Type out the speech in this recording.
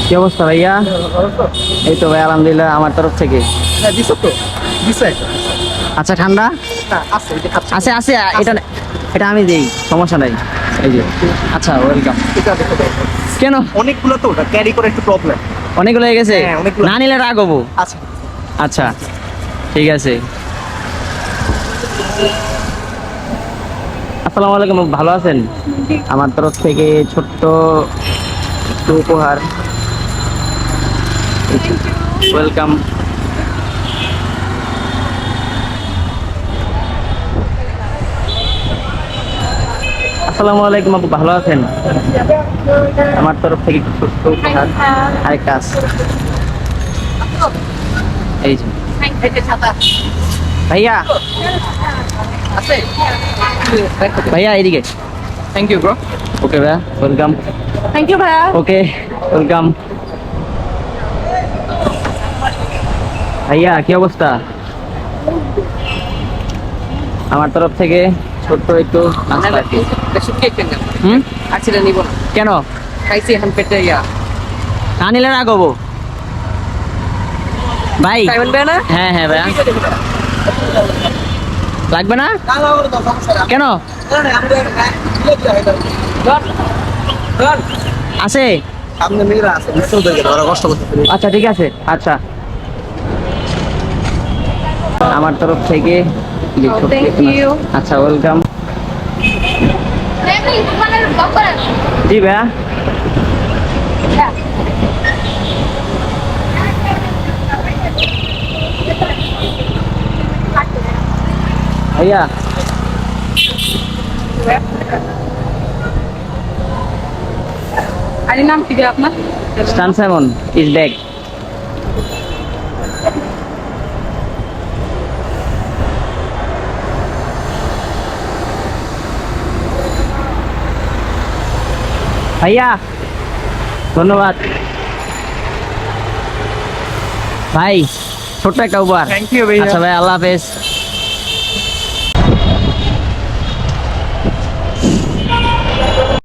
কি অবস্থা ভাইয়া? এই তো ভাই আলহামদুলিল্লাহ আমার তরফ থেকে। হ্যাঁ দিছো তো দিছে আচ্ছা ঠান্ডা না আছে এটা খাচ্ছি আছে আছে এটা এটা আমি দেই, সমস্যা নাই। এই যে আচ্ছা ওয়েলকাম। এটা দেখো তো। কেন অনেকগুলো তো ওটা ক্যারি করে একটু প্রবলেম অনেকগুলো হয়ে গেছে? হ্যাঁ, অনেকগুলো। না নিলে রাগ হবো। আছে আচ্ছা ঠিক আছে। আসসালামু আলাইকুম, ভালো আছেন? আমার তরফ থেকে ছোট্ট একটু উপহার। ওয়েলকাম। আসসালামু আলাইকুম আপু, ভালো আছেন? আমার তরফ থেকে একটু ছোট্ট উপহার আরেকটা আছে। এই যে ভাইয়া, আছে ভাইয়া এদিকে। থ্যাংক ইউ ব্রো ওকে ভাইয়া ওয়েলকাম। থ্যাংক ইউ ভাইয়া। Okay welcome. ভাইয়া কি অবস্থা? আমার তরফ থেকে ছোট্ট একটু নাস্তা আর কি। কেক কেন হুম আচ্ছা নিব না কেন খাইছি এখন পেটে ইয়া না নিলে রাগ হবো ভাই? সাইমন ভাই না হ্যাঁ হ্যাঁ ভাইয়া, লাগবে না কেন? আছে সামনে মেয়েরা আছে বুঝতেও দেখে ওরা কষ্ট করতে আচ্ছা ঠিক আছে। আচ্ছা আমার তরফ থেকে যে ছোট্ট thank একটু you. নাস্তা। আচ্ছা ওয়েলকাম। জি ভাইয়া। ভাইয়া আরে নাম কি ভাইয়া আপনার? স্টান সাইমন ইজ ব্যাক। ভাইয়া ধন্যবাদ ভাই, ছোট্ট একটা উপহার। থ্যাংক ইউ ভাইয়া আচ্ছা ভাই, আল্লাহ হাফেজ।